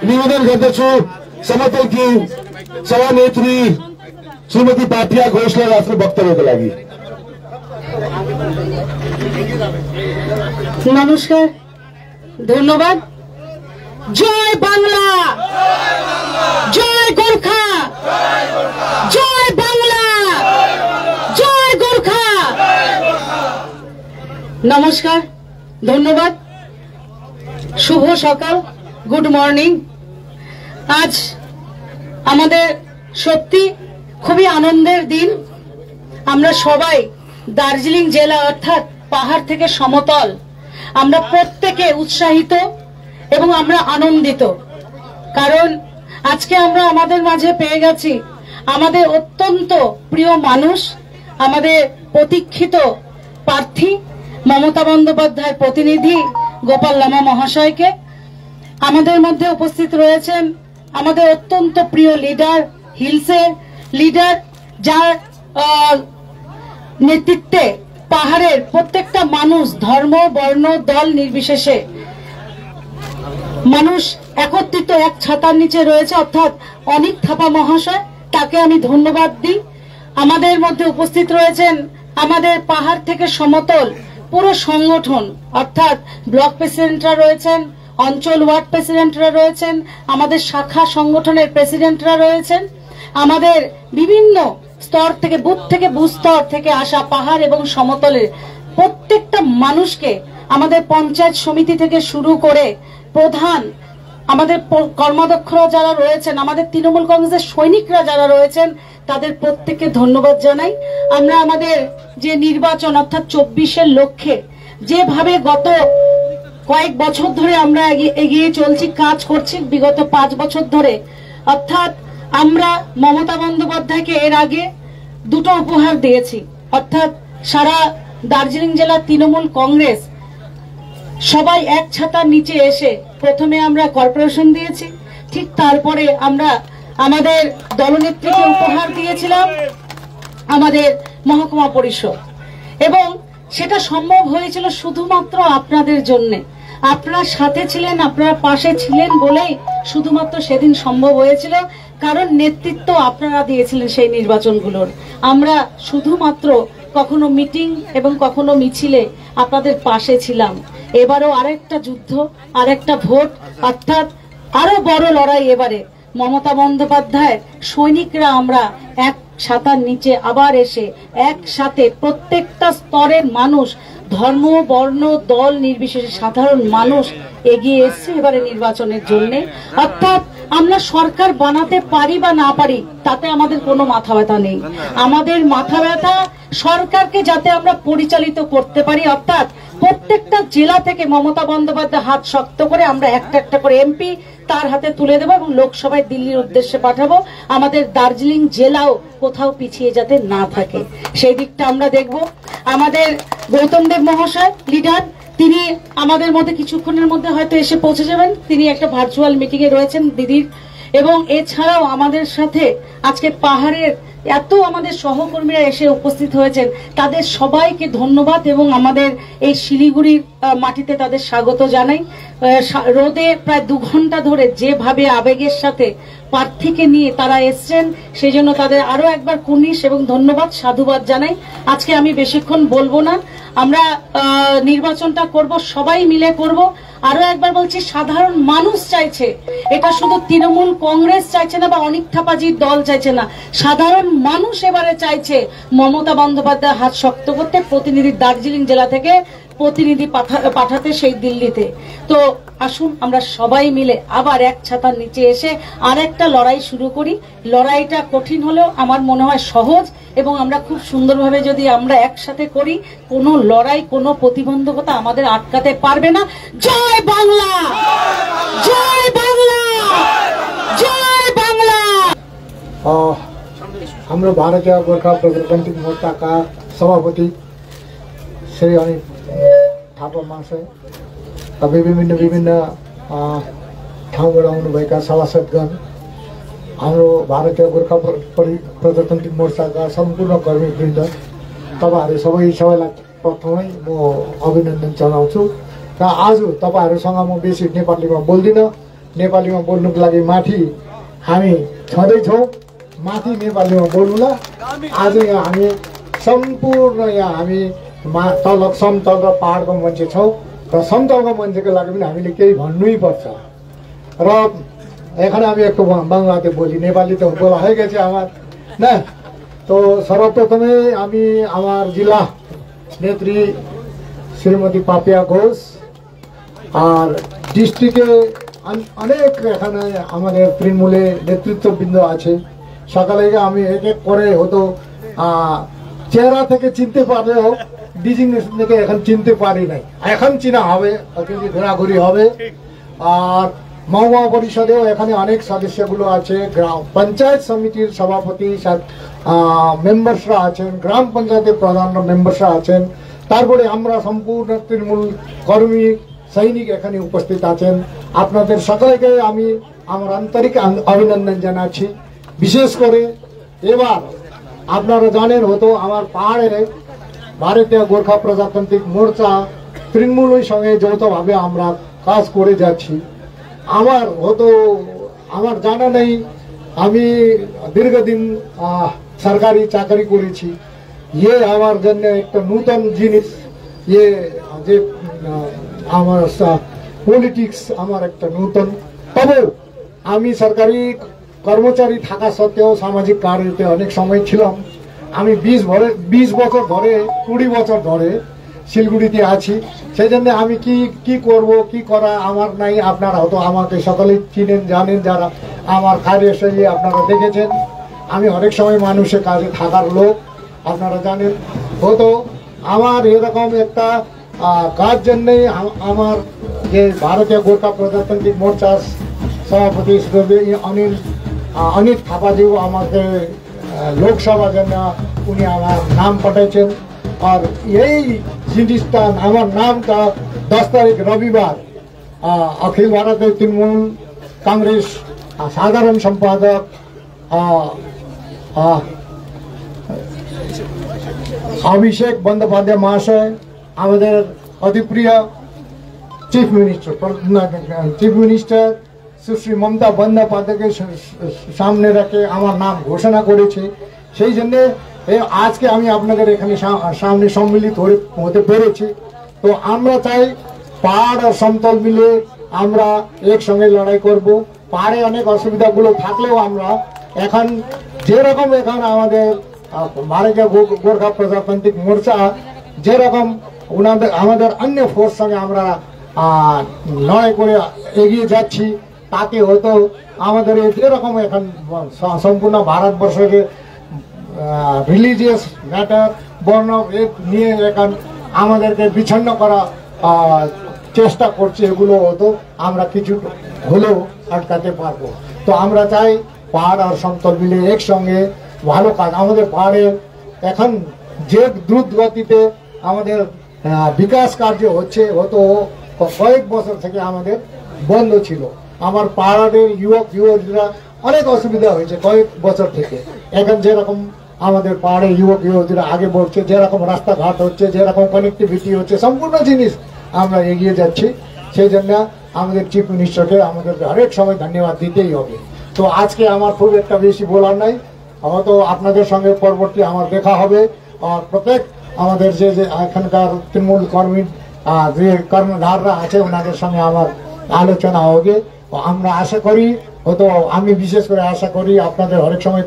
निवेदन गर्दछु समतलकी सभानेत्री श्रीमती पाठिया घोषलाई आफ्नो वक्तव्यको लागि। नमस्कार, धन्यवाद। जय बांगला, जय गोरखा, जय बांगला, जय गोरखा। नमस्कार, धन्यवाद। শুভ সকাল, গুড মর্নিং। আজ আমাদের সত্যি খুবই আনন্দের দিন। আমরা সবাই দার্জিলিং জেলা অর্থাৎ পাহাড় থেকে সমতল, আমরা প্রত্যেকে উৎসাহিত এবং আমরা আনন্দিত, কারণ আজকে আমরা আমাদের মাঝে পেয়ে গেছি আমাদের অত্যন্ত প্রিয় মানুষ, আমাদের প্রতীক্ষিত প্রার্থী মমতা বন্দ্যোপাধ্যায়ের প্রতিনিধি গোপাল লামা মহাশয়কে। আমাদের মধ্যে উপস্থিত রয়েছেন আমাদের অত্যন্ত প্রিয় লিডার, হিলসের লিডার, যার নেতৃত্বে পাহাড়ের প্রত্যেকটা মানুষ ধর্ম বর্ণ দল নির্বিশেষে মানুষ একত্রিত এক ছাতার নিচে রয়েছে, অর্থাৎ অনিক থাপা মহাশয়, তাকে আমি ধন্যবাদ দিই। আমাদের মধ্যে উপস্থিত রয়েছেন আমাদের পাহাড় থেকে সমতল পুরো সংগঠন, অর্থাৎ ব্লক প্রেসিডেন্টরা রয়েছেন, অঞ্চল ওয়ার্ড প্রেসিডেন্টরা রয়েছেন, আমাদের শাখা সংগঠনের প্রেসিডেন্টরা রয়েছেন, আমাদের বিভিন্ন স্তর থেকে বুথ স্তর থেকে আসা পাহাড় এবং সমতলের প্রত্যেকটা মানুষকে, আমাদের পঞ্চায়েত সমিতি থেকে শুরু করে প্রধান, আমাদের কর্মাধ্যক্ষরা যারা রয়েছেন, আমাদের তৃণমূল কংগ্রেসের সৈনিকরা যারা রয়েছেন, তাদের প্রত্যেককে ধন্যবাদ জানাই। আমরা আমাদের যে নির্বাচন অর্থাৎ 24-এর লক্ষ্যে যেভাবে গত কয়েক বছর ধরে আমরা এগিয়ে চলছি, কাজ করছি বিগত 5 বছর ধরে, অর্থাৎ আমরা মমতা বন্দ্যোপাধ্যায়কে এর আগে দুটো উপহার দিয়েছি, অর্থাৎ সারা দার্জিলিং জেলা তৃণমূল কংগ্রেস সবাই এক ছাতার নিচে এসে প্রথমে আমরা কর্পোরেশন দিয়েছি, ঠিক তারপরে আমরা আমাদের দলনেত্রীকে উপহার দিয়েছিলাম আমাদের মহকুমা পরিষদ, এবং সেটা সম্ভব হয়েছিল শুধুমাত্র আপনাদের জন্য। আপনারা সাথে ছিলেন, আপনারা পাশে ছিলেন বলেই শুধুমাত্র সেদিন সম্ভব হয়েছিল, কারণ নেতৃত্ব আপনারা দিয়েছিলেন সেই নির্বাচনগুলোর। আমরা শুধুমাত্র কখনো মিটিং এবং কখনো মিছিলে আপনাদের পাশে ছিলাম। এবারও আরেকটা যুদ্ধ, আরেকটা ভোট, অর্থাৎ আরো বড় লড়াই। এবারে মমতা বন্দ্যোপাধ্যায়ের সৈনিকরা আমরা এক ছাতার নিচে আবার এসে একসাথে প্রত্যেকটা স্তরের মানুষ, ধর্ম বর্ণ দল নির্বিশেষে সাধারণ মানুষ এগিয়ে এসছে এবারে নির্বাচনের জন্য। অর্থাৎ আমরা সরকার বানাতে পারি বা না পারি তাতে আমাদের কোনো মাথা ব্যথা নেই। আমাদের মাথা ব্যথা সরকারকে যাতে আমরা পরিচালিত করতে পারি, অর্থাৎ প্রত্যেকটা জেলা থেকে মমতা বন্দ্যোপাধ্যায় হাত শক্ত করে আমরা একটা একটা করে এমপি তার হাতে তুলে দেবো এবং লোকসভায় দিল্লির উদ্দেশ্যে পাঠাবো। আমাদের দার্জিলিং জেলাও কোথাও পিছিয়ে যাতে না থাকে সেই দিকটা আমরা দেখব। আমাদের গৌতম দেব মহাশয় লিডার, তিনি আমাদের মধ্যে কিছুক্ষণের মধ্যে হয়তো এসে পৌঁছে যাবেন, তিনি একটা ভার্চুয়াল মিটিং এ রয়েছেন দিদির, এবং এছাড়াও আমাদের সাথে আজকে পাহাড়ের এত আমাদের সহকর্মীরা এসে উপস্থিত হয়েছেন, তাদের সবাইকে ধন্যবাদ এবং আমাদের এই শিলিগুড়ির মাটিতে তাদের স্বাগত জানাই। রোদে প্রায় 2 ঘন্টা ধরে যেভাবে আবেগের সাথে প্রার্থীকে নিয়ে তারা এসছেন, সেই জন্য তাদের আরো একবার কুর্নিশ এবং ধন্যবাদ সাধুবাদ জানাই। আজকে আমি বেশিক্ষণ বলবো না, আমরা নির্বাচনটা করব, সবাই মিলে করব। আরো একবার বলছি, সাধারণ মানুষ চাইছে, এটা শুধু তৃণমূল কংগ্রেস চাইছে না বা অনিক থাপাজির দল চাইছে না, সাধারণ মানুষ এবারে চাইছে মমতা বন্দ্যোপাধ্যায় হাত শক্ত করতে, প্রতিনিধি দার্জিলিং জেলা থেকে প্রতিনিধি পাঠাতে সেই দিল্লিতে। তো আসুন আমরা সবাই মিলে আবার এক ছাতার নিচে এসে আরেকটা লড়াই শুরু করি। লড়াইটা কঠিন হলেও আমার মনে হয় সহজ, এবং আমরা খুব সুন্দরভাবে যদি আমরা একসাথে করি, কোনো লড়াই কোনো প্রতিবন্ধকতা আমাদের আটকাতে পারবে না। জয় বাংলা, জয় বাংলা, জয় हाम्रो भारतीय गोर्खा प्रजातान्त्रिक मोर्चाका सभापति श्री अनित थापा महाशय, विभिन्न विभिन्न ठाउँबाट आउनुभएका सभासदगण, हाम्रो भारतीय गोर्खा प्रजातान्त्रिक मोर्चाका सम्पूर्ण कर्मीवृन्द, तपाईँहरू सबैलाई प्रथमै म अभिनन्दन जनाउँछु। र आज तपाईँहरूसँग म बेसी नेपालीमा बोल्दिनँ। नेपालीमा बोल्नुको लागि माथि हामी छँदैछौँ, माथि नेपालीमा बोल्नुला। आज यहाँ हामी सम्पूर्ण यहाँ हामी तल समतल र पहाडको मान्छे छौँ र समतलको मान्छेको लागि पनि हामीले केही भन्नै पर्छ। र এখানে আমি একটু বাংলাতে বলি, নেপালি তো বলা হয়ে গেছে আমার না। তো সর্বপ্রথমে আমি আমার জেলা নেত্রী শ্রীমতী পাপিয়া ঘোষ আর ডিস্ট্রিক্টে অনেক এখানে আমাদের তৃণমূলে নেতৃত্ববৃন্দ আছে। সকালে আমি এক এক করে হয়তো চেহারা থেকে চিনতে পারলেও ডিজিগনেশন থেকে এখন চিনতে পারি নাই, এখন চিনা হবে, কিন্তু ঘোরাঘুরি হবে। আর মহকুমা পরিষদেও এখানে অনেক সদস্যগুলো আছে, গ্রাম পঞ্চায়েত সমিতির সভাপতি মেম্বার্সরা আছেন, গ্রাম পঞ্চায়েতের প্রধান মেম্বার্সরা আছেন, তারপরে আমরা সম্পূর্ণ তৃণমূল কর্মী সৈনিক এখানে উপস্থিত আছেন। আপনাদের সকলকে আমি আমার আন্তরিক অভিনন্দন জানাচ্ছি। বিশেষ করে এবার আপনারা জানেন হতো আমার পাহাড়ে ভারতীয় গোর্খা প্রজাতান্ত্রিক মোর্চা তৃণমূলের সঙ্গে যৌথভাবে আমরা কাজ করে যাচ্ছি। আমার হতো আমার জানা নেই, আমি দীর্ঘদিন সরকারি চাকরি করেছি। ইয়ে আমার জন্য একটা নূতন জিনিস, ইয়ে যে আমার পলিটিক্স আমার একটা নূতন। তবে আমি সরকারি কর্মচারী থাকা সত্ত্বেও সামাজিক কার্যতে অনেক সময় ছিলাম। আমি 20 বছর ধরে 20 বছর ধরে শিলিগুড়িতে আছি। সেই জন্য আমি কি করব কি করা আমার নাই। আপনারা হয়তো আমাকে সকলেই চিনেন জানেন, যারা আমার কার্যশৈলী আপনারা দেখেছেন। আমি অনেক সময় মানুষের কাজে থাকার লোক, আপনারা জানেন। হয়তো আমার এরকম একটা কাজ জন্যই আমার যে ভারতীয় গোর্খা প্রজাতান্ত্রিক মোর্চার সভাপতি অনিত থাপাজিও আমাকে লোকসভা জন্য উনি আমার নাম পাঠাইছেন। আর এই জিনিসটা আমার নামটা 10 তারিখ রবিবার অখিল ভারতীয় তৃণমূল কংগ্রেস সাধারণ সম্পাদক অভিষেক বন্দ্যোপাধ্যায় মহাশয়, আমাদের অতিপ্রিয় চিফ মিনিস্টার সুশ্রী মমতা বন্দ্যোপাধ্যায়কে সামনে রেখে আমার নাম ঘোষণা করেছে। সেই জন্য আজকে আমি আপনাদের এখানে সামনে সম্মিলিত হতে পেরেছি। তো আমরা চাই পাহাড় আর সমতল মিলে আমরা একসঙ্গে লড়াই করব। পাহাড়ে অনেক অসুবিধাগুলো থাকলেও আমরা এখন যেরকম আমাদের ভারতীয় গোর্খা প্রজাতান্ত্রিক মোর্চা যেরকম আমাদের অন্য ফোর্স সঙ্গে আমরা লড়াই করে এগিয়ে যাচ্ছি, তাতে হয়তো আমাদের যেরকম এখন সম্পূর্ণ ভারতবর্ষের রিলিজিয়াস ম্যাটার বর্ণ নিয়ে এখন আমাদেরকে বিচ্ছিন্ন করা চেষ্টা করছে, এগুলো হতো আমরা কিছু হলেও আটকাতে পারবো। তো আমরা চাই পাহাড় আর সমতল মিলে একসঙ্গে ভালো কাজ। আমাদের পাহাড়ে এখন যে দ্রুত গতিতে আমাদের বিকাশ কার্য হচ্ছে, হতো কয়েক বছর থেকে আমাদের বন্ধ ছিল। আমার পাহাড়ের যুবকরা অনেক অসুবিধা হয়েছে কয়েক বছর থেকে। এখন যেরকম আমাদের পাহাড়ের যুবকরা আগে বলছে, যেরকম রাস্তাঘাট হচ্ছে, যেরকম কানেক্টিভিটি হচ্ছে, সম্পূর্ণ জিনিস আমরা এগিয়ে যাচ্ছি। সেই জন্য আমাদের চিফ মিনিস্টারকে আমাদের হরেক সময় ধন্যবাদ দিতেই হবে। তো আজকে আমার খুব একটা বেশি বলার নাই, হয়তো আপনাদের সঙ্গে পরবর্তী আমার দেখা হবে। আর প্রত্যেক আমাদের যে এখানকার তৃণমূল কর্মী যে কর্মধাররা আছে ওনাদের সঙ্গে আমার আলোচনা হবে। আমরা আশা করি, হয়তো আমি বিশেষ করে আশা করি আপনাদের হরেক সময়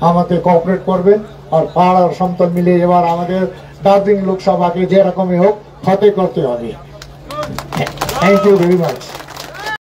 আমাকে কোঅপারেট করবেন। আর পাহাড় আর সমতল মিলে এবার আমাদের দার্জিলিং লোকসভাকে যেরকমই হোক ফতেহ করতে হবে। Thank you very much.